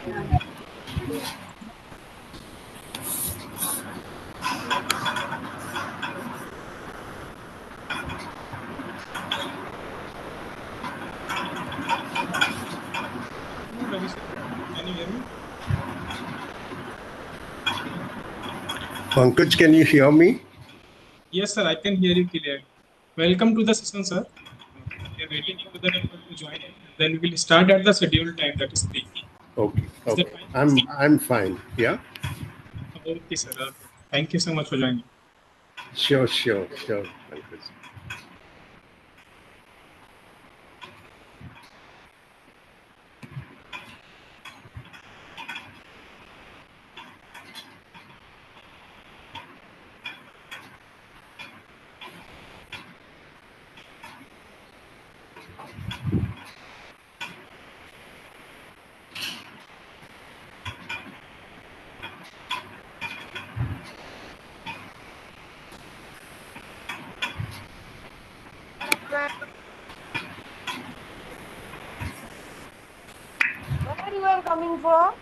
Ravi sir, can you hear me? Pankaj, can you hear me? Yes, sir, I can hear you clearly. Welcome to the session, sir. We are waiting for the people to join. Then we will start at the scheduled time, that is 3. Okay. Is that Okay. fine? I'm fine. Yeah. Okay, sir. Okay. Thank you so much for joining. Sure. Pankaj. Where you are coming from?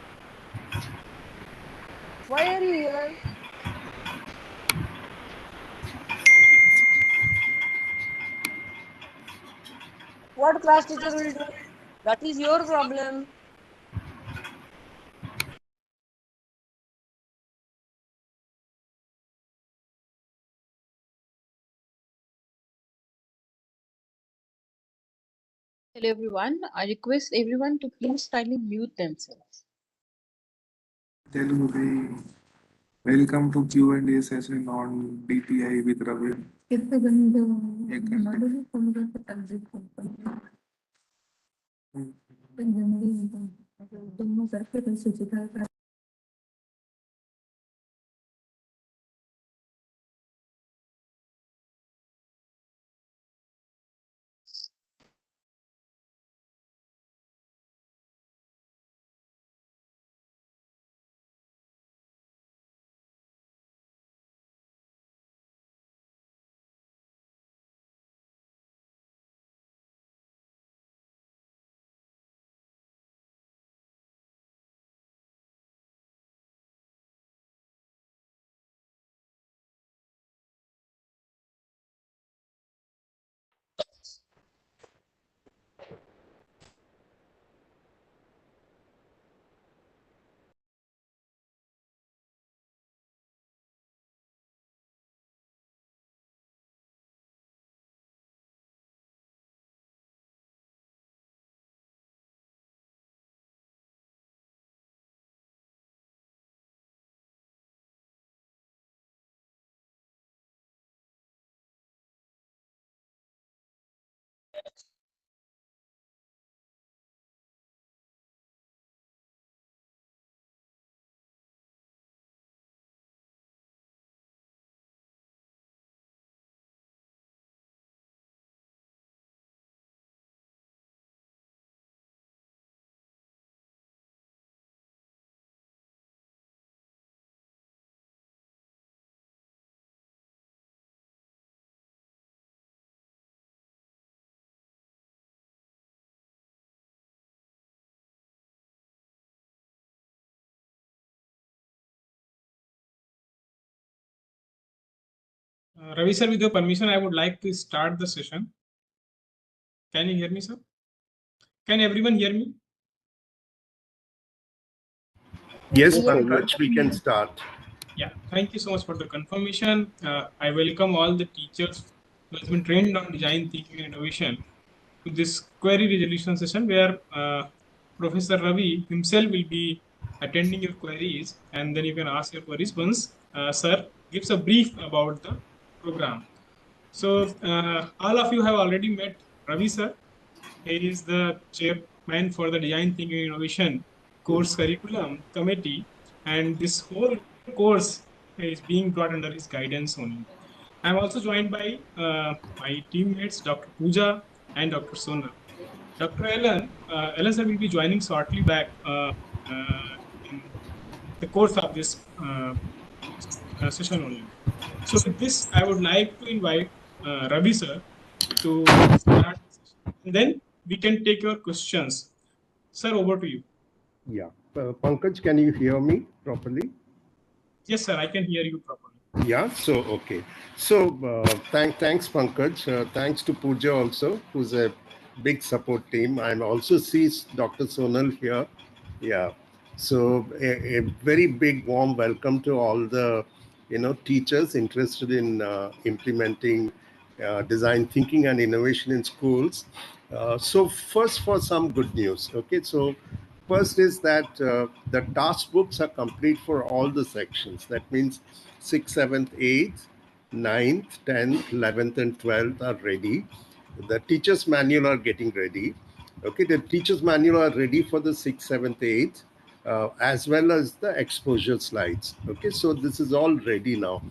Why are you here? What class teacher will do? That is your problem. Hello everyone. I request everyone to please kindly mute themselves. Telugu, welcome to Q&A session on DPI with Ravi. Ravi sir, with your permission, I would like to start the session. Can you hear me, sir? Can everyone hear me? Yes, Pankaj, we can start. Yeah, thank you so much for the confirmation. I welcome all the teachers who has been trained on design thinking and innovation to this query resolution session where Professor Ravi himself will be attending your queries, and then you can ask your queries once sir gives a brief about the program. So all of you have already met Ravi sir. He is the chairman for the Design Thinking and Innovation course curriculum committee, and this whole course is being brought under his guidance only. I'm also joined by my teammates, Dr. Pooja and Dr. Sona. Dr. Ellen sir will be joining shortly back in the course of this session only. So with this, I would like to invite Ravi sir to start the session. And then we can take your questions. Sir, over to you. Yeah. Pankaj, can you hear me properly? Yes, sir, I can hear you properly. Yeah. So okay. So thanks, Pankaj. Thanks to Pooja also, who's a big support team. I also see Dr. Sonal here. Yeah. So a very big warm welcome to all the teachers interested in implementing design thinking and innovation in schools. So first, for some good news. Okay. So first is that the task books are complete for all the sections. That means 6th, 7th, 8th, 9th, 10th, 11th, and 12th are ready. The teacher's manual are getting ready. Okay, the teacher's manual are ready for the 6th, 7th, 8th, as well as the exposure slides. Okay, so this is all ready now.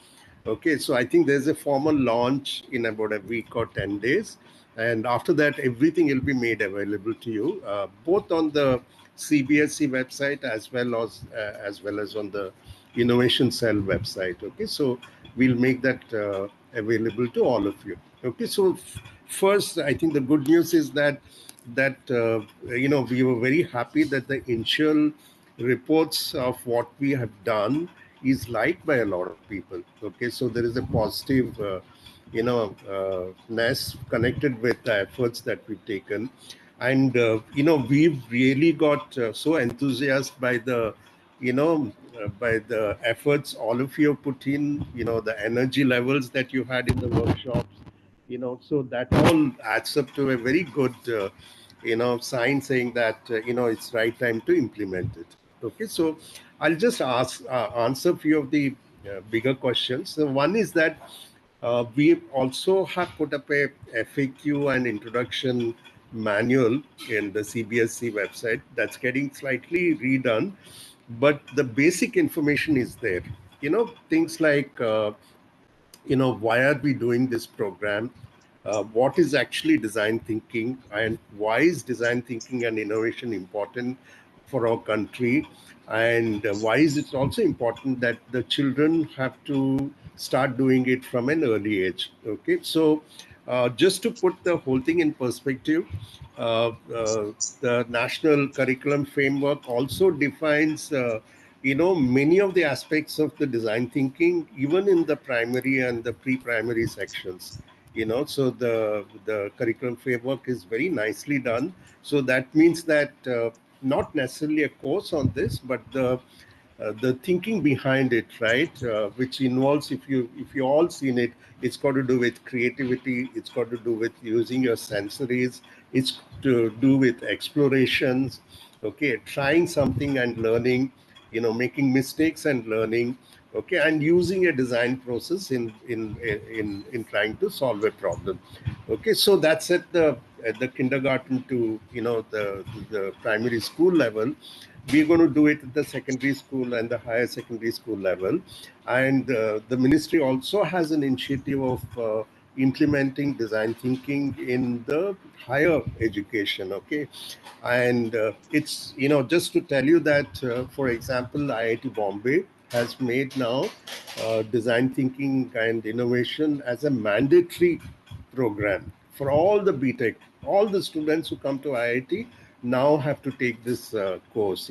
Okay, so I think there's a formal launch in about a week or 10 days. And after that, everything will be made available to you, both on the CBSE website as well as on the Innovation Cell website. Okay, so we'll make that available to all of you. Okay, so first, I think the good news is that we were very happy that the initial reports of what we have done is liked by a lot of people. Okay, so there is a positive ness connected with the efforts that we've taken. And we've really got so enthusiastic by the efforts all of you have put in, the energy levels that you had in the workshops, so that all adds up to a very good sign saying that it's right time to implement it. Okay, so I'll just answer a few of the bigger questions. So one is that we also have put up a FAQ and introduction manual in the CBSC website that's getting slightly redone, but the basic information is there. Things like why are we doing this program, what is actually design thinking, and why is design thinking and innovation important for our country, and why is it also important that the children have to start doing it from an early age. Okay, so just to put the whole thing in perspective, uh, uh, the national curriculum framework also defines many of the aspects of the design thinking, even in the primary and the pre-primary sections. So the curriculum framework is very nicely done. So that means that not necessarily a course on this, but the thinking behind it, right? Which involves, if you all seen it, it's got to do with creativity. It's got to do with using your sensories. It's to do with explorations. Okay, trying something and learning. Making mistakes and learning. Okay, and using a design process in trying to solve a problem. Okay, so that's at the kindergarten to the primary school level. We're going to do it at the secondary school and the higher secondary school level. And the ministry also has an initiative of implementing design thinking in the higher education. Okay, and it's just to tell you that for example, IIT Bombay has made now design thinking and innovation as a mandatory program for all the BTech. All the students who come to IIT now have to take this course.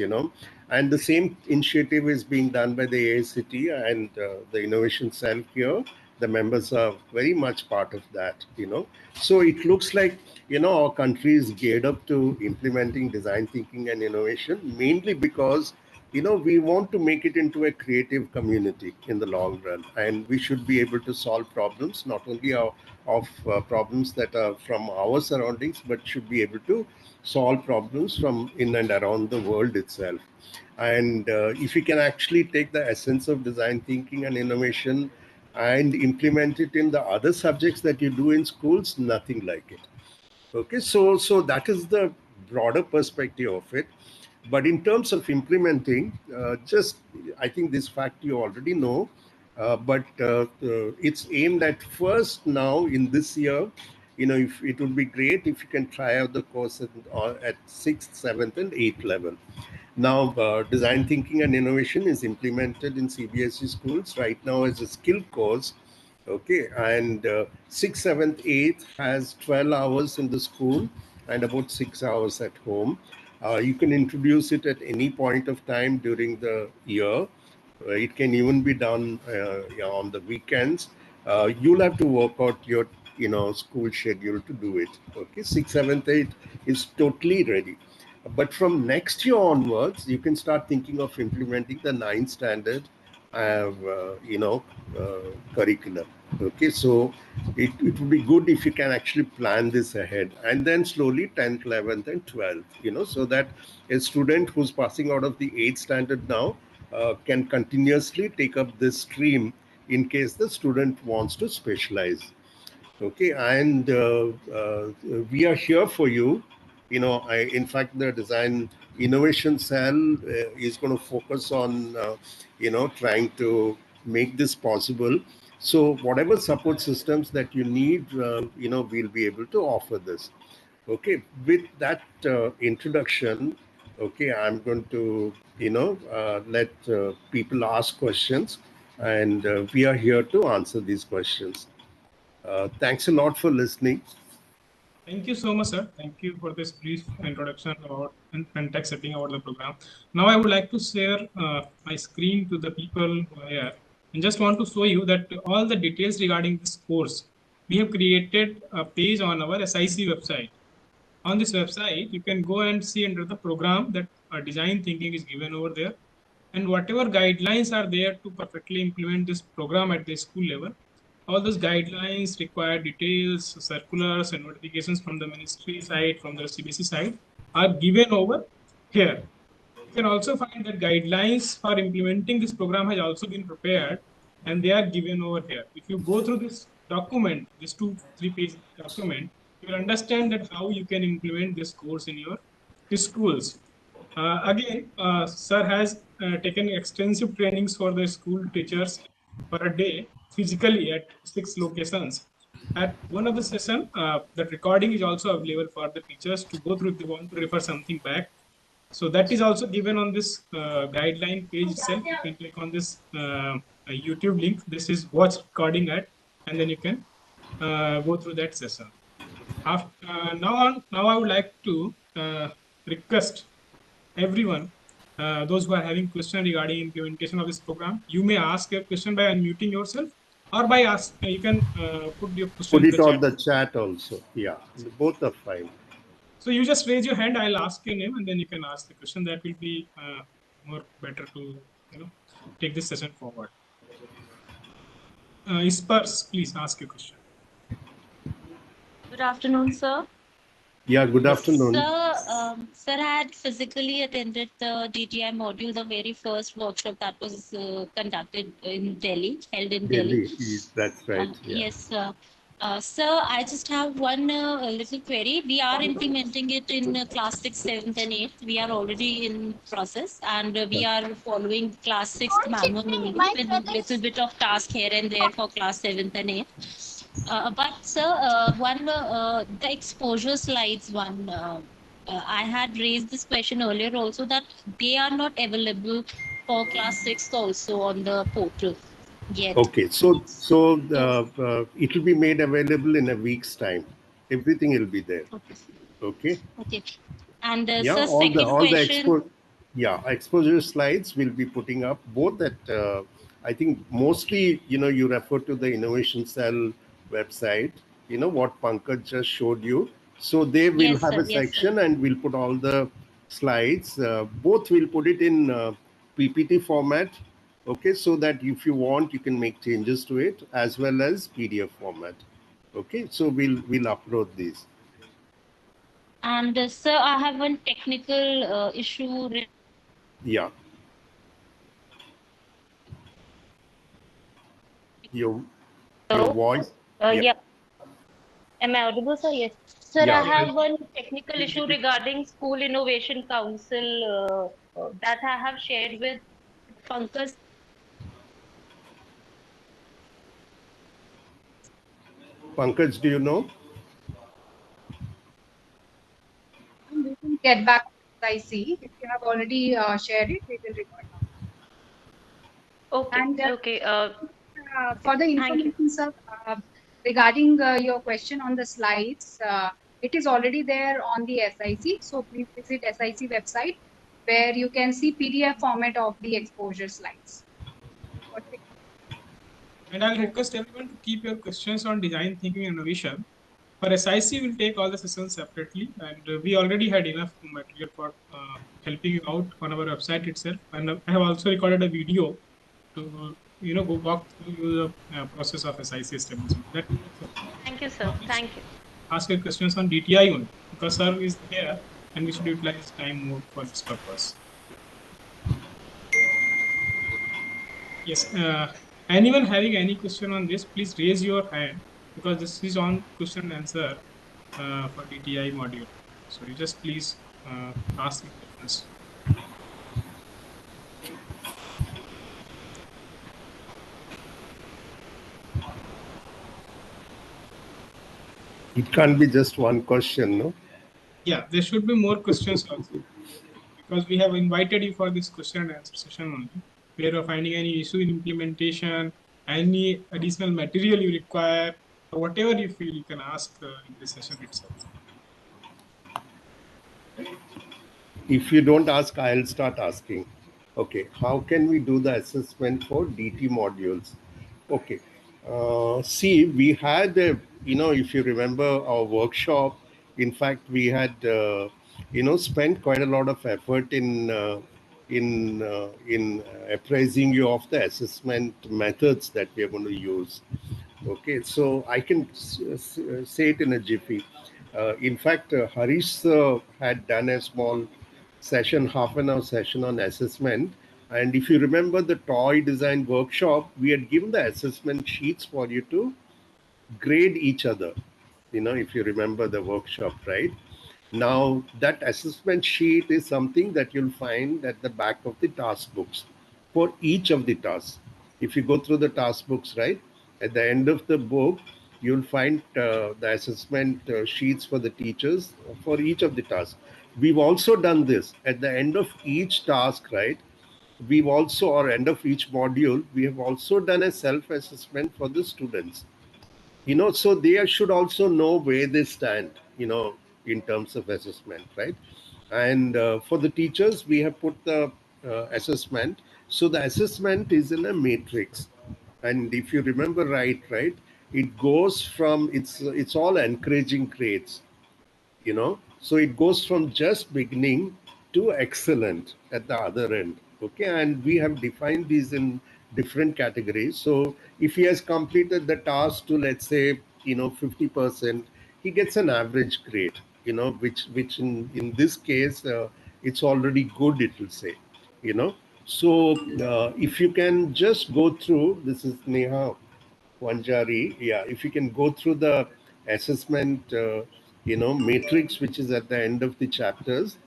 And the same initiative is being done by the AICT and the Innovation Cell here. The members are very much part of that. So it looks like, our country is geared up to implementing design thinking and innovation, mainly because we want to make it into a creative community in the long run, and we should be able to solve problems, not only of problems that are from our surroundings, but should be able to solve problems from in and around the world itself. And if we can actually take the essence of design thinking and innovation and implement it in the other subjects that you do in schools, nothing like it. Okay, so that is the broader perspective of it. But in terms of implementing, just I think this fact you already know, but it's aimed at first now in this year. If it would be great if you can try out the course at 6th, 7th, and 8th level. Now, design thinking and innovation is implemented in CBSE schools right now as a skill course. Okay, and 6th, 7th, 8th has 12 hours in the school and about 6 hours at home. You can introduce it at any point of time during the year. It can even be done on the weekends. You'll have to work out your school schedule to do it. Okay, 6th, 7th, 8th is totally ready. But from next year onwards, you can start thinking of implementing the 9th standard curriculum. Okay, so it would be good if you can actually plan this ahead, and then slowly 10th, 11th, and 12th, so that a student who's passing out of the 8th standard now can continuously take up this stream in case the student wants to specialize. Okay, and we are here for you. In fact, the design innovation cell is going to focus on, trying to make this possible. So whatever support systems that you need, we'll be able to offer this. Okay, with that introduction, okay, I'm going to, let people ask questions, and we are here to answer these questions. Thanks a lot for listening. Thank you so much, sir. Thank you for this brief introduction about and context setting about the program. Now, I would like to share my screen to the people who are here, and just want to show you that all the details regarding this course. We have created a page on our SIC website. On this website, you can go and see under the program that design thinking is given over there, and whatever guidelines are there to perfectly implement this program at the school level. All those guidelines, required details, circulars, and notifications from the ministry side, from the CBC side, are given over here. You can also find that guidelines for implementing this program has also been prepared, and they are given over here. If you go through this document, this 2-3 page document, you will understand that how you can implement this course in your schools. Again, sir has taken extensive trainings for the school teachers for a day, physically at 6 locations. At one of the session, that recording is also available for the teachers to go through if they want to refer something back. So that is also given on this guideline page itself. You can click on this YouTube link. This is watch recording at, and then you can go through that session. Now I would like to request everyone, those who are having question regarding implementation of this program, you may ask your question by unmuting yourself, or by ask, you can put your question Put in it the on chat. the chat also. Yeah, both are fine. So you just raise your hand, I'll ask your name, and then you can ask the question. That will be more better to take this session forward. Ispars, please ask your question. Good afternoon, sir. Yeah, good afternoon. Sir had physically attended the DTI module, the very first workshop that was conducted in Delhi, held in Delhi. That's right. Yeah. Yes, sir. Sir, I just have one little query. We are implementing it in class 6, 7th, and 8th. We are already in process, and we are following class 6th manual only with a little bit of task here and there for class 7th and 8th. But sir, the exposure slides one, I had raised this question earlier also, that they are not available for class 6 also on the portal yet. Okay, so it will be made available in a week's time. Everything will be there. Okay. Okay. And Yeah, sir, all second the question. exposure slides will be putting up both at I think mostly you refer to the Innovation Cell website, what Pankaj just showed you. So they will Yes, have sir. a Yes, section, sir. and we'll put all the slides. Both will put it in PPT format. Okay, so that if you want, you can make changes to it, as well as PDF format. Okay, so we'll upload these. And sir, I have one technical issue. Yeah. Your voice. Yeah. Am I audible, sir? Yes. Sir, I Yeah. have one technical issue regarding School Innovation Council that I have shared with Pankaj. Pankaj, do you know? We will get back to IC. If you have already shared it, we will record now. Okay. And Okay. for the Thank you. information, sir, regarding your question on the slides, It is already there on the SIC. So please visit SIC website where you can see PDF format of the exposure slides. And I'll request everyone to keep your questions on design thinking and innovation. For SIC, we'll take all the sessions separately, and we already had enough material for helping you out on our website itself. And I have also recorded a video to go walk through the process of SIC establishment. That Thank you, sir. Thank you. ask your questions on DTI only because sir is here, and we should utilize time more for this purpose. Yes. Anyone having any question on this, please raise your hand because this is on question and answer for DTI module. So you just please ask the questions. It can't be just one question, no? Yeah, there should be more questions also because we have invited you for this question and answer session only. Where you're finding any issue in implementation, any additional material you require, or whatever you feel, you can ask in this session itself. If you don't ask, I'll start asking. Okay, how can we do the assessment for DT modules? Okay, see, we had, if you remember our workshop, in fact, we had, spent quite a lot of effort in appraising you of the assessment methods that we are going to use. Okay, so I can say it in a jiffy. In fact, Harish had done a small session, half an hour session on assessment. And if you remember the toy design workshop, we had given the assessment sheets for you to grade each other. If you remember the workshop, right? Now, that assessment sheet is something that you'll find at the back of the task books for each of the tasks. If you go through the task books, right, at the end of the book, you'll find the assessment sheets for the teachers for each of the tasks. We've also done this at the end of each task, right? We've also, or end of each module, we have also done a self-assessment for the students. So they should also know where they stand, in terms of assessment, right? And for the teachers, we have put the assessment. So the assessment is in a matrix. And if you remember right, it goes from, it's all encouraging grades, so it goes from just beginning to excellent at the other end. Okay, and we have defined these in different categories. So if he has completed the task to, let's say, 50%, he gets an average grade, which in this case, it's already good, it will say, so if you can just go through, this is Neha Wanjari. Yeah, if you can go through the assessment, matrix, which is at the end of the chapters.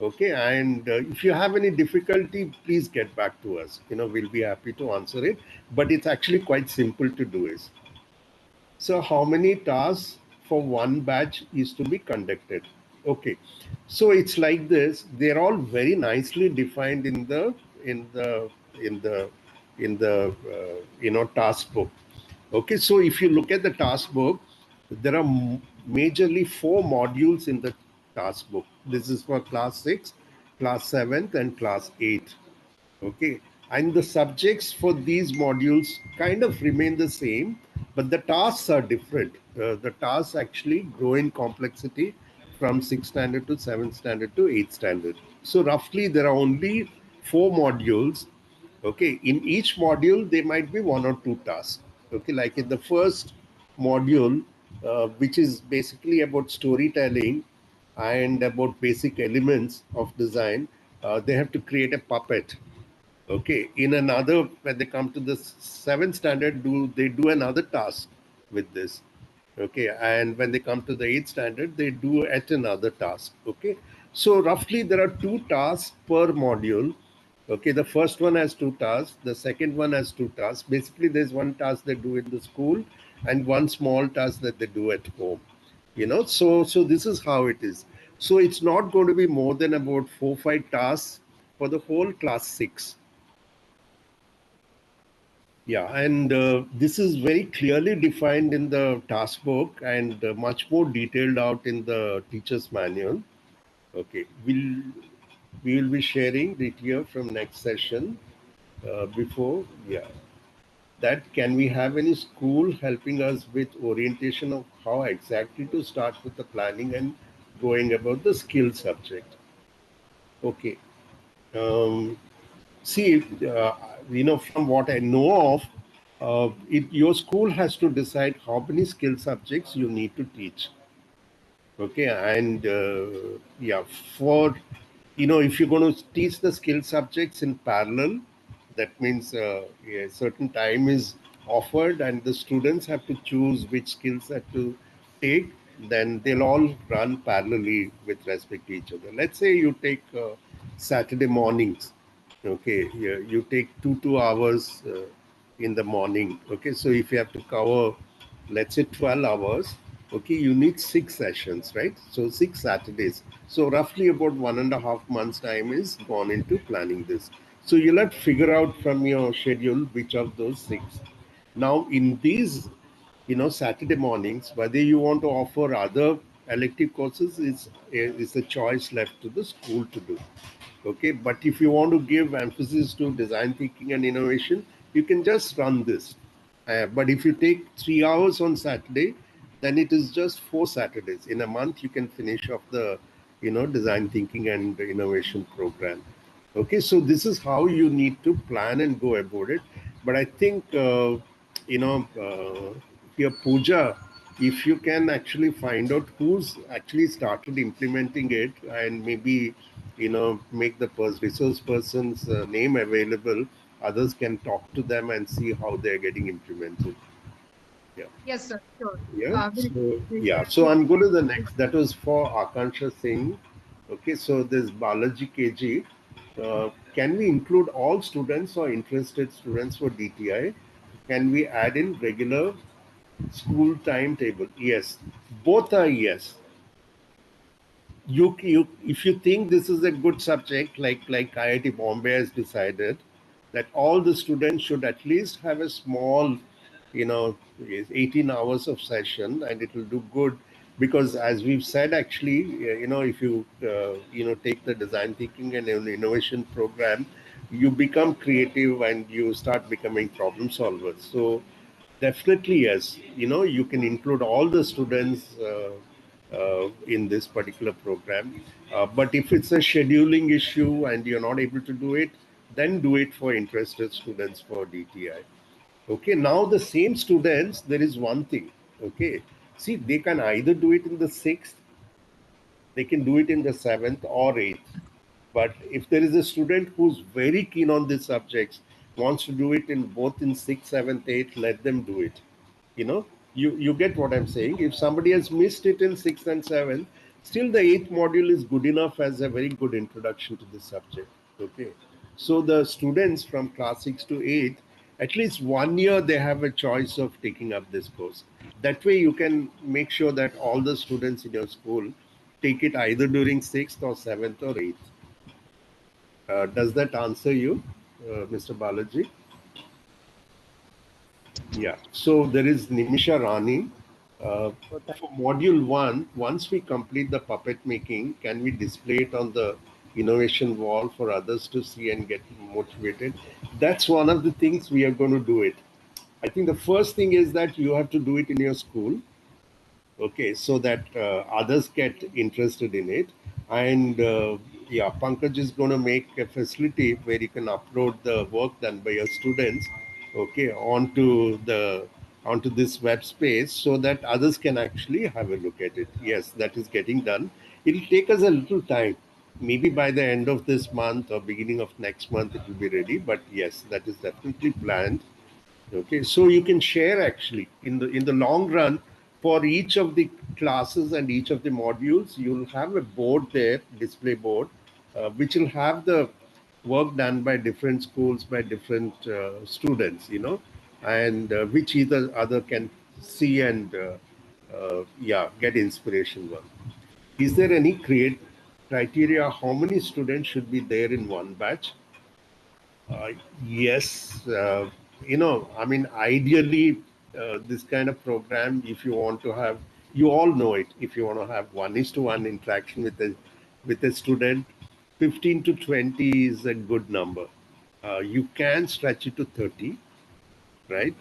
Okay, and if you have any difficulty, please get back to us. We'll be happy to answer it. But it's actually quite simple to do is. So how many tasks for one batch is to be conducted? Okay, so it's like this. They're all very nicely defined in the task book. Okay, so if you look at the task book, there are majorly 4 modules in the task book. This is for class 6, class 7th, and class 8. Okay, and the subjects for these modules kind of remain the same, but the tasks are different. The tasks actually grow in complexity from 6th standard to 7th standard to 8th standard. So roughly there are only 4 modules. Okay, in each module there might be 1 or 2 tasks. Okay, like in the first module, which is basically about storytelling and about basic elements of design, they have to create a puppet. Okay, in another, when they come to the 7th standard, they do another task with this. Okay, and when they come to the 8th standard, they do at another task. Okay, so roughly there are 2 tasks per module. Okay, the first one has 2 tasks, the second one has 2 tasks. Basically, there's one task they do in the school and one small task that they do at home. So this is how it is. So it's not going to be more than about 4-5 tasks for the whole class 6. Yeah, and this is very clearly defined in the task book and much more detailed out in the teacher's manual. Okay, we will be sharing it here from next session. Before, yeah, that can we have any school helping us with orientation of how exactly to start with the planning and going about the skill subject? Okay. Um, See, from what I know of, your school has to decide how many skill subjects you need to teach. Okay, and yeah, for if you're going to teach the skill subjects in parallel, that means a certain time is offered, and the students have to choose which skill set to take. Then they'll all run parallelly with respect to each other. Let's say you take Saturday mornings. Okay, yeah, you take 2 hours in the morning. Okay, so if you have to cover, let's say 12 hours, okay, you need 6 sessions, right? So 6 Saturdays. So roughly about 1.5 months time is gone into planning this. So you'll have to figure out from your schedule which of those six. Now in these, Saturday mornings, whether you want to offer other elective courses is a choice left to the school to do. Okay, but if you want to give emphasis to design thinking and innovation, you can just run this. But if you take 3 hours on Saturday, then it is just 4 Saturdays in a month. You can finish off the design thinking and innovation program. Okay, so this is how you need to plan and go about it. But I think your puja, if you can actually find out who's actually started implementing it, and maybe make the resource person's name available, others can talk to them and see how they're getting implemented. Yeah. Yes, sir. Sure. Yeah. We'll Yeah. share. So I'm going to the next. That was for Akansha Singh. Okay. So there's Balaji KG. Can we include all students or interested students for DTI? Can we add in regular school timetable? Yes. Both are yes. You if you think this is a good subject, like IIT Bombay has decided that all the students should at least have a small, 18 hours of session, and it will do good, because as we've said, actually, if you take the design thinking and innovation program, you become creative and you start becoming problem solvers. So definitely yes, you can include all the students in this particular program. But if it's a scheduling issue and you're not able to do it, then do it for interested students for DTI. Okay, now the same students, there is one thing. Okay, see, they can either do it in the 6th, they can do it in the 7th or 8th. But if there is a student who's very keen on these subjects, wants to do it in both in 6th, 7th, 8th, let them do it. You get what I'm saying. If somebody has missed it in 6th and 7th, still the 8th module is good enough as a very good introduction to the subject. Okay. So the students from class 6 to 8th, at least 1 year they have a choice of taking up this course. That way you can make sure that all the students in your school take it either during 6th or 7th or 8th. Does that answer you, Mr. Balaji? Yeah. So there is Nimisha Rani. For module 1, once we complete the puppet making, can we display it on the innovation wall for others to see and get motivated? That's one of the things we are going to do it. I think the first thing is that you have to do it in your school. Okay, so that others get interested in it. And yeah, Pankaj is going to make a facility where you can upload the work done by your students, okay, onto this web space, so that others can actually have a look at it. Yes, that is getting done. It'll take us a little time. Maybe by the end of this month or beginning of next month it will be ready. But yes, that is definitely planned. Okay, so you can share actually in the long run for each of the classes and each of the modules. You'll have a board there, display board, which will have the work done by different schools by different students, and which either other can see and yeah, get inspiration from. Is there any create criteria? How many students should be there in one batch? Uh, yes. I mean, ideally, this kind of program, if you want to have, you all know it, if you want to have 1:1 interaction with a student, 15 to 20 is a good number. You can stretch it to 30, right?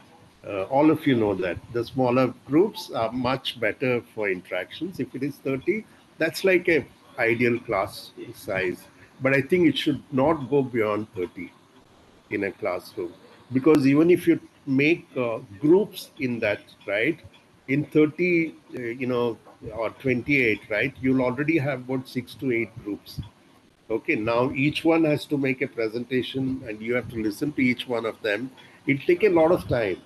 All of you know that the smaller groups are much better for interactions. If it is 30, that's like a ideal class size. But I think it should not go beyond 30 in a classroom, because even if you make groups in that, right, in 30, or 28, right, you'll already have about 6 to 8 groups. Okay, now each one has to make a presentation and you have to listen to each one of them. It'll take a lot of time,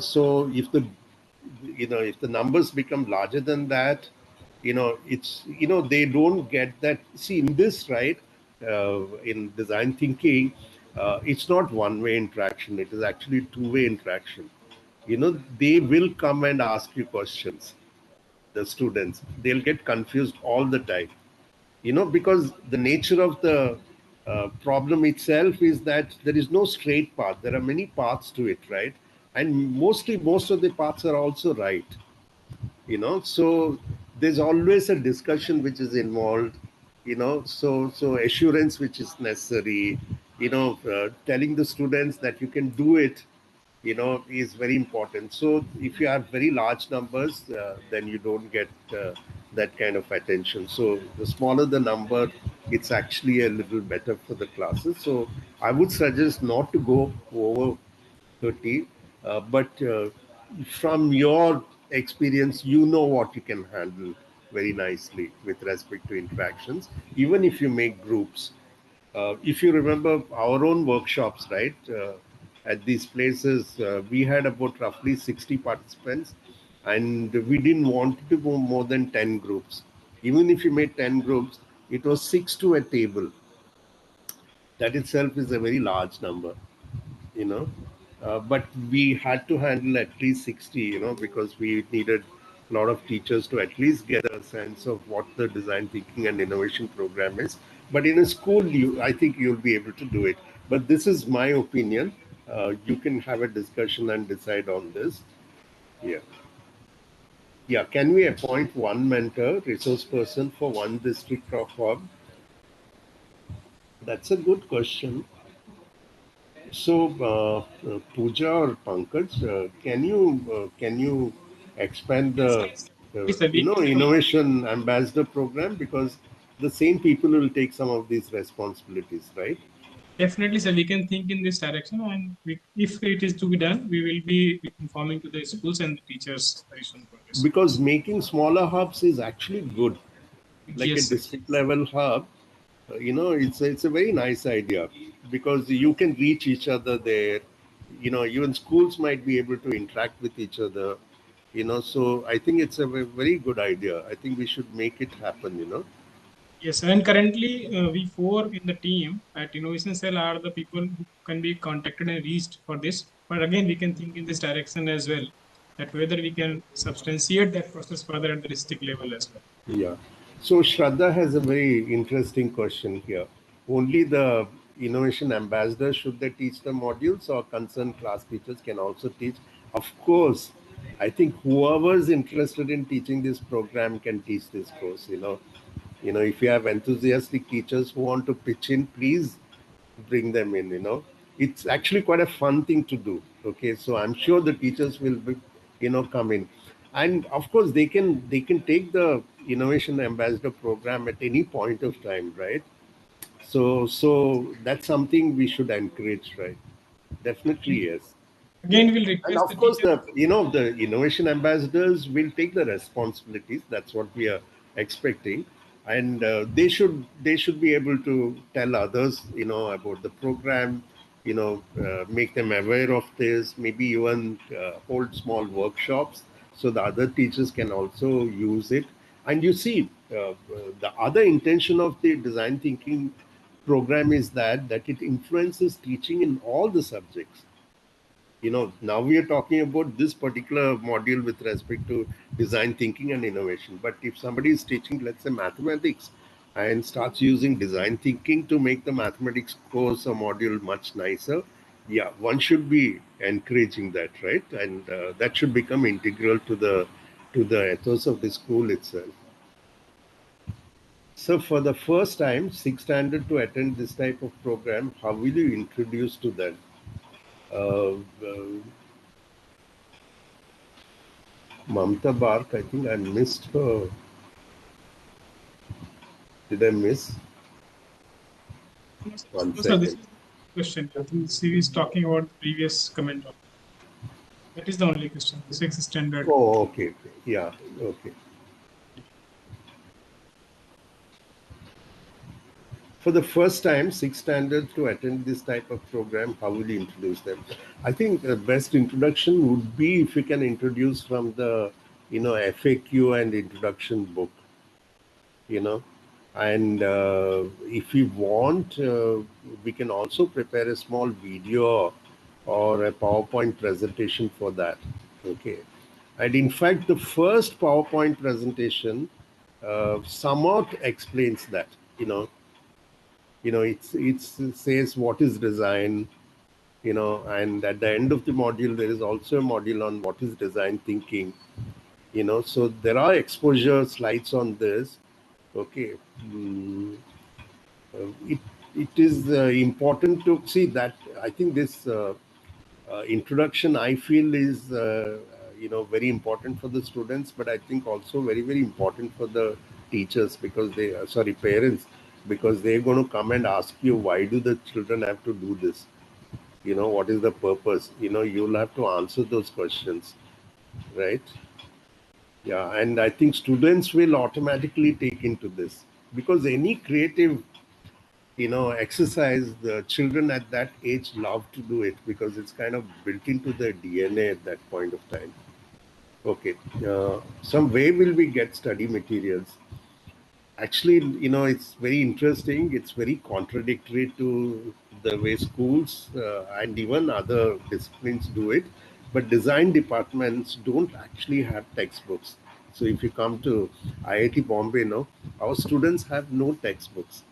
so if the numbers become larger than that, it's, they don't get that. See, in this, right, in design thinking, it's not one-way interaction, it is actually two-way interaction. They will come and ask you questions. The students, they'll get confused all the time, because the nature of the problem itself is that there is no straight path. There are many paths to it, right? And mostly, most of the paths are also right, so there's always a discussion which is involved, so assurance which is necessary, telling the students that you can do it, is very important. So if you have very large numbers, then you don't get that kind of attention. So the smaller the number, it's actually a little better for the classes. So I would suggest not to go over 30, but from your experience, what you can handle very nicely with respect to interactions, even if you make groups. If you remember our own workshops, right, at these places, we had about roughly 60 participants, and we didn't want to go more than 10 groups. Even if you made 10 groups, it was 6 to a table. That itself is a very large number, you know. But we had to handle at least 60, because we needed a lot of teachers to at least get a sense of what the design thinking and innovation program is. But in a school, I think you'll be able to do it. But this is my opinion. You can have a discussion and decide on this. Yeah. Yeah. Can we appoint one mentor, resource person for one district or hub? That's a good question. So, Pooja or Pankaj, can you expand Yes, the yes, sir. We can, innovation ambassador program, because the same people will take some of these responsibilities, right? definitely, sir. We can think in this direction, and if it is to be done, we will be informing to the schools and the teachers very soon for this. Because making smaller hubs is actually good, like a Yes, sir. district level hub. It's a very nice idea, because you can reach each other there. Even schools might be able to interact with each other. So I think it's a very good idea. I think we should make it happen. Yes, sir. And currently, we four in the team at Innovation Cell are the people who can be contacted and reached for this. But again, we can think in this direction as well, that whether we can substantiate that process further at the district level as well. Yeah. So Shraddha has a very interesting question here. Only the innovation ambassadors should they teach the modules, or concerned class teachers can also teach? Of course, I think whoever is interested in teaching this program can teach this course. If you have enthusiastic teachers who want to pitch in, please bring them in. It's actually quite a fun thing to do. Okay, so I'm sure the teachers will be, come in, and of course they can take the innovation ambassador program at any point of time, right? So that's something we should encourage, right? Definitely, yes. Yeah. Again, we'll And request the of course, teachers. the innovation ambassadors will take the responsibilities. That's what we are expecting, and they should be able to tell others, about the program. Make them aware of this. Maybe even hold small workshops so the other teachers can also use it. And you see, the other intention of the design thinking program is that it influences teaching in all the subjects. Now we are talking about this particular module with respect to design thinking and innovation. But if somebody is teaching, let's say, mathematics, and starts using design thinking to make the mathematics course or module much nicer, Yeah, one should be encouraging that, right? And that should become integral to the ethos of the school itself. So for the first time, 6th standard to attend this type of program, how will you introduce to them? Uh, uh, Mamta Bark, I think I missed her. Did I miss? One No, sir, this second. is the question. I think she is talking about the previous comment. That is the only question. The 6th standard. Oh, okay, okay. Yeah, okay. For the first time, 6th standard to attend this type of program, how will you introduce them? I think the best introduction would be if you can introduce from the, FAQ and introduction book, and if you want, we can also prepare a small video or a PowerPoint presentation for that. Okay. And in fact, the first PowerPoint presentation somewhat explains that, it says what is design, and at the end of the module there is also a module on what is design thinking, so there are exposure slides on this. Okay. It is important to see that. I think this introduction, I feel, is very important for the students, but I think also very, very important for the teachers, because they parents, because they're going to come and ask you, why do the children have to do this? What is the purpose? You'll have to answer those questions, right? Yeah, and I think students will automatically take into this, because any creative exercise, the children at that age love to do it, because it's kind of built into their DNA at that point of time. Okay. Some way will we get study materials? Actually, it's very interesting. It's very contradictory to the way schools and even other disciplines do it. But design departments don't actually have textbooks. So if you come to IIT Bombay, our students have no textbooks.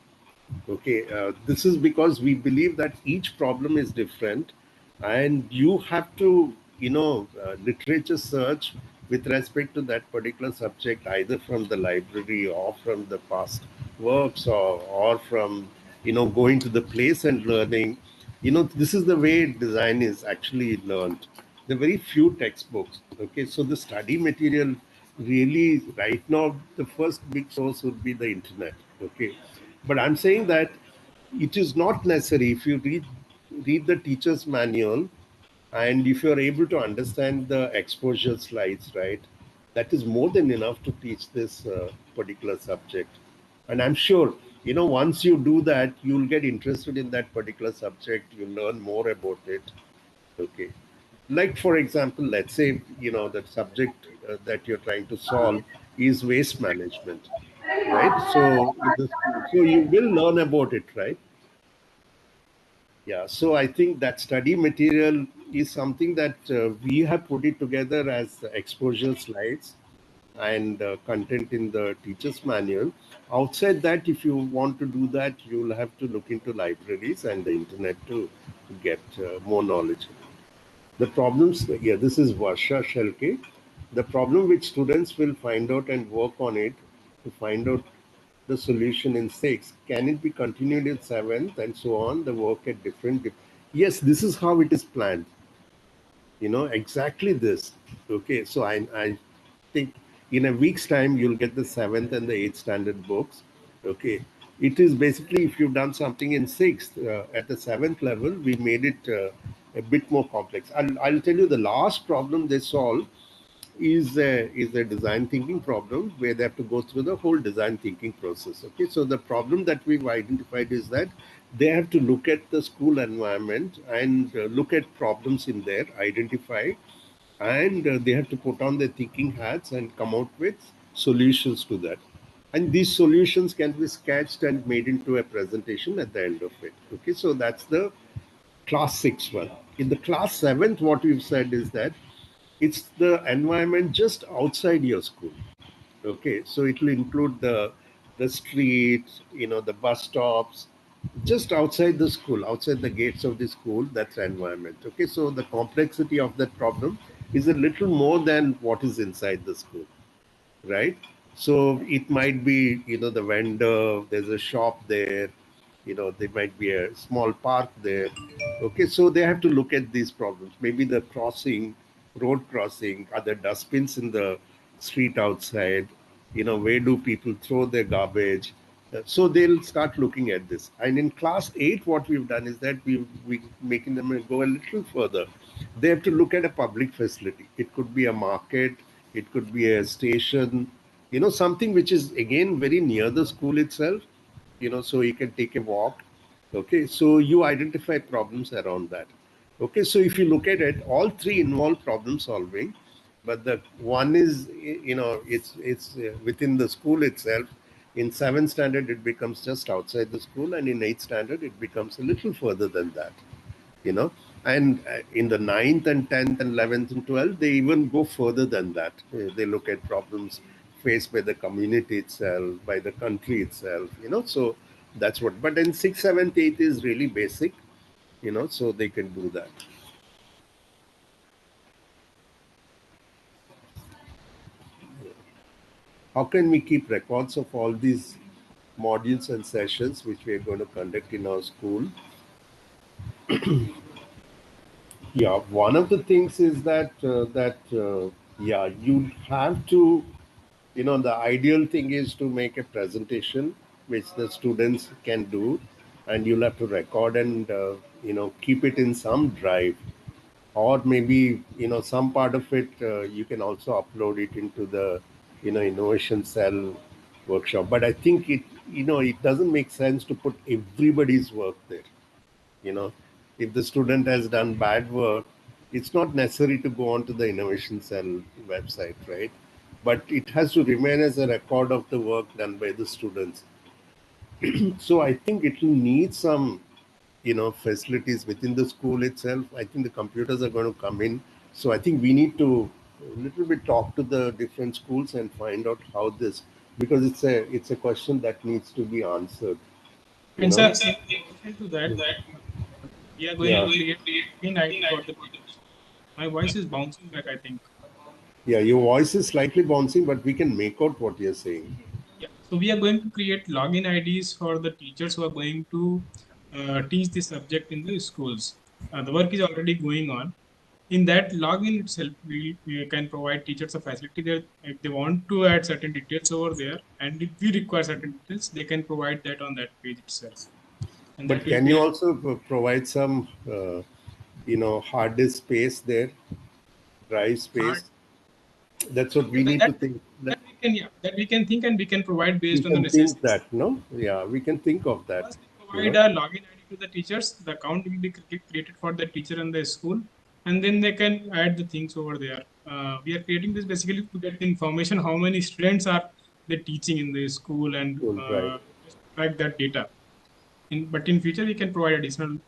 Okay, this is because we believe that each problem is different, and you have to, literature search with respect to that particular subject, either from the library or from the past works, or from, going to the place and learning. This is the way design is actually learned. There are very few textbooks. Okay, so the study material really right now, the first big source would be the internet. Okay, but I'm saying that it is not necessary. If you read the teacher's manual, and if you're able to understand the exposure slides, right, that is more than enough to teach this particular subject. And I'm sure, once you do that, you'll get interested in that particular subject. You learn more about it. Okay. Like, for example, let's say, the subject that you're trying to solve is waste management, right? So, so you will learn about it, right? Yeah, so I think that study material is something that we have put it together as exposure slides and content in the teacher's manual. Outside that, if you want to do that, you'll have to look into libraries and the internet to get more knowledge. The problems, yeah, this is Varsha Shelke. The problem which students will find out and work on it to find out the solution in 6th, can it be continued in 7th and so on, the work at different, yes, this is how it is planned, exactly this. Okay, so I think in a week's time you'll get the 7th and the 8th standard books. Okay, it is basically, if you've done something in 6th, at the 7th level we made it a bit more complex. I'll tell you the last problem they solved is a design thinking problem, where they have to go through the whole design thinking process. Okay, so the problem that we've identified is that they have to look at the school environment and look at problems in there, identify, and they have to put on their thinking hats and come out with solutions to that. And these solutions can be sketched and made into a presentation at the end of it. Okay, so that's the class 6 one. In the class 7th, what we've said is that it's the environment just outside your school. Okay, so it will include the streets, the bus stops, just outside the school, outside the gates of the school, that's the environment. Okay, so the complexity of that problem is a little more than what is inside the school, right? So it might be, the vendor, there's a shop there, there might be a small park there. Okay, so they have to look at these problems. Maybe the road crossing, are there dustbins in the street outside? Where do people throw their garbage? So they'll start looking at this. And in class 8, what we've done is that we making them go a little further. They have to look at a public facility. It could be a market, it could be a station, something which is again very near the school itself, so you can take a walk. Okay, so you identify problems around that. Okay, so if you look at it, all three involve problem solving, but the one is, it's within the school itself. In 7th standard, it becomes just outside the school, and in 8th standard, it becomes a little further than that. you know and in the 9th and 10th and 11th and 12th, they even go further than that. They look at problems faced by the community itself, by the country itself. So that's what. But in 6th, 7th, 8th is really basic. So they can do that. How can we keep records of all these modules and sessions which we are going to conduct in our school? Yeah, one of the things is that yeah, you have to, the ideal thing is to make a presentation which the students can do, and you'll have to record and keep it in some drive, or maybe some part of it you can also upload it into the innovation cell workshop. But I think it doesn't make sense to put everybody's work there. you know if the student has done bad work, it's not necessary to go onto the innovation cell website, right? But it has to remain as a record of the work done by the students. So I think it will need some facilities within the school itself. I think the computers are going to come in. So I think we need to a little bit talk to the different schools and find out how this, because it's a question that needs to be answered. you And know sir, in addition to that, we are going yeah. to create login ID for the teachers. My voice is bouncing back, I think. Yeah, your voice is slightly bouncing, but we can make out what you're saying. Yeah. So we are going to create login IDs for the teachers who are going to teach the subject in the schools. The work is already going on. In that login itself, we can provide teachers a facility that if they want to add certain details over there, and if we require certain details, they can provide that on that page itself. And that But will can be you a also provide some, hard disk space there, drive hard. space? That's what we Yeah, need to think. that we can, yeah, that we can think and we can provide We based on the can think necessities. that, no? Yeah, we can think of that. First, we You provide know. a login ID to the teachers. The account will be created for the teacher and the school, and then they can add the things over there. We are creating this basically to get the information how many students are they teaching in the school, and Cool, right. just track that data. But in future, we can provide additional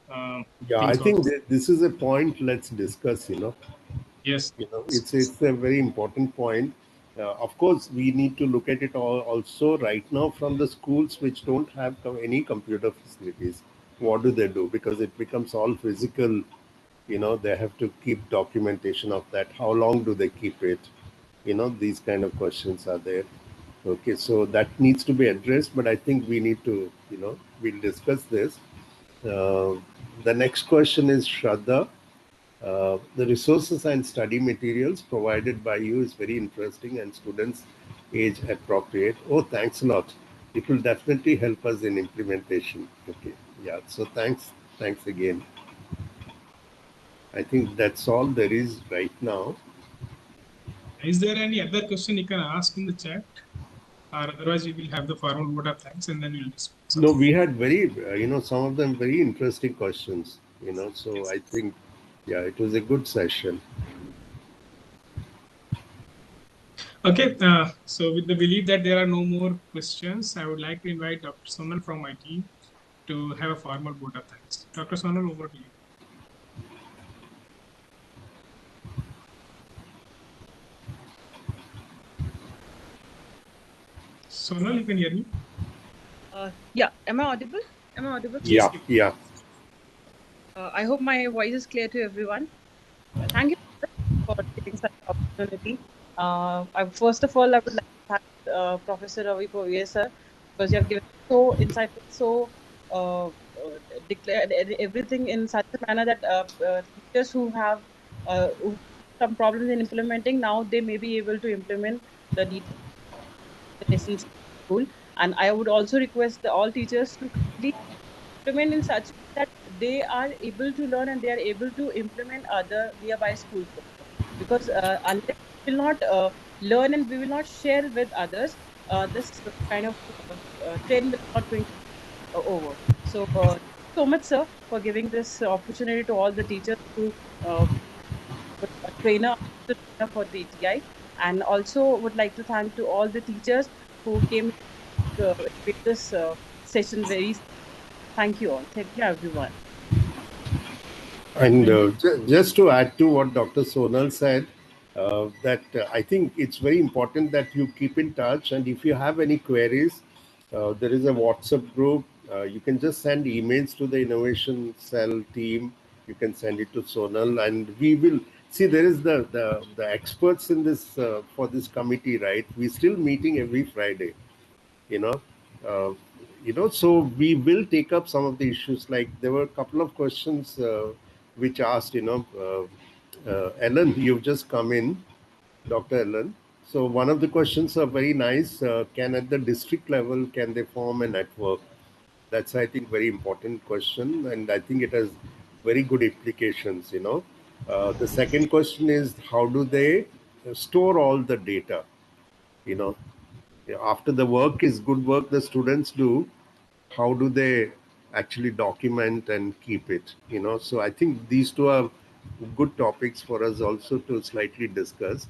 Yeah, I things think also. this is a point. Let's discuss. Yes. It's a very important point. Of course, we need to look at it all also right now from the schools which don't have any computer facilities. What do they do? Because it becomes all physical. They have to keep documentation of that. How long do they keep it? These kind of questions are there. Okay, so that needs to be addressed, but I think we need to, we'll discuss this. Uh, the next question is Shraddha. The resources and study materials provided by you is very interesting and students age appropriate. Oh, thanks a lot. It will definitely help us in implementation. Okay. Yeah. So thanks again. I think that's all there is right now. Is there any other question you can ask in the chat, or otherwise we will have the formal vote of thanks and then we'll discuss No, on. we had very, some of them very interesting questions, so Yes. I think, yeah, it was a good session. Okay, so with the belief that there are no more questions, I would like to invite Dr. Sonal from my team to have a formal vote of thanks. Dr. Sonal, over to you. Sonal, you can hear me? Yeah, am I audible? Am I audible? Yeah, yeah. I hope my voice is clear to everyone. Thank you for giving such an opportunity. First of all, I would like to thank Professor Ravi Poovaiah sir, because you have given so insightful, so declared everything in such a manner that teachers who have some problems in implementing, now they may be able to implement the details of the lessons in school. And I would also request all teachers to kindly implement in such a way that they are able to learn and they are able to implement other nearby schools also. Because unless we will not learn and we will not share with others, this kind of trend will not going to be over. So thank you so much, sir, for giving this opportunity to all the teachers to a trainer, the trainer for the TI, and also would like to thank to all the teachers who came with this session very. Thank you all. Thank you, everyone. And just to add to what Dr. Sonal said, that I think it's very important that you keep in touch. And if you have any queries, there is a WhatsApp group. You can just send emails to the Innovation Cell team. You can send it to Sonal, and we will see. There is the experts in this for this committee, right? We're still meeting every Friday. You know, uh, so we will take up some of the issues. Like there were a couple of questions which asked, Ellen, you've just come in, Dr. Ellen. So one of the questions are very nice. Can at the district level, can they form a network? That's, I think, very important question, and I think it has very good implications. The second question is, how do they store all the data? You know, after the work is good work the students do, how do they actually document and keep it? So I think these two are good topics for us also to slightly discuss.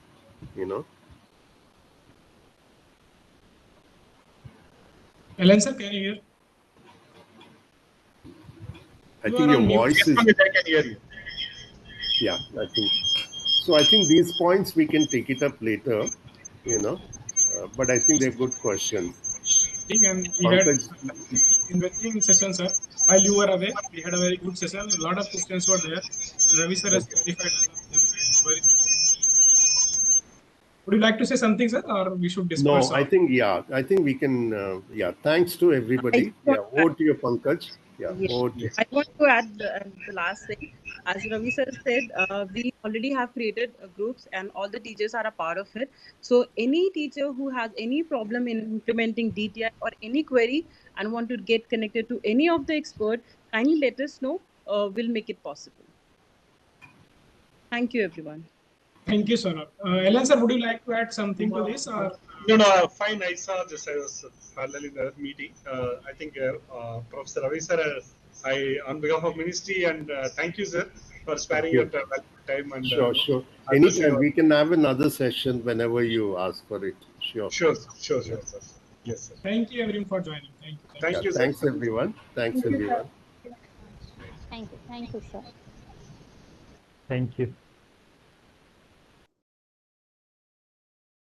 you know Ellen sir, can you hear? I You think are your on mute. voice is, I can hear you. yeah, I think these points we can take it up later, but I think they're good questions. And we had Pankaj, investing session, sir. While you were away, we had a very good session. A lot of questions were there. Ravi sir has okay. clarified all of them. Very. Would you like to say something, sir, or we should disperse No, all? I think we can, thanks to I everybody. just want Yeah, to add, over to you, Pankaj. Yeah, yes, over to you. I want to add the last thing. As Ravi sir said, we already have created groups and all the teachers are a part of it. So any teacher who has any problem in implementing DTI or any query and want to get connected to any of the expert, kindly let us know. We'll make it possible. Thank you, everyone. Thank you, sir. Ellen sir, would you like to add something to this, or? No, fine. I saw this. I was parallel in the meeting. I think Professor Ravi sir, on behalf of ministry, and thank you, sir, for Thank sparing your you. time and Sure. addressing Anytime our. we can have another session whenever you ask for it. Sure. Sure, Yeah. sir. Yes, sir. Thank you, everyone, for joining. Thank you. Thank you. Yeah. Thank you, sir. Thanks everyone. Thanks everyone. Thank you. Thank you, sir. Thank you.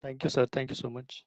Thank you, sir. Thank you so much.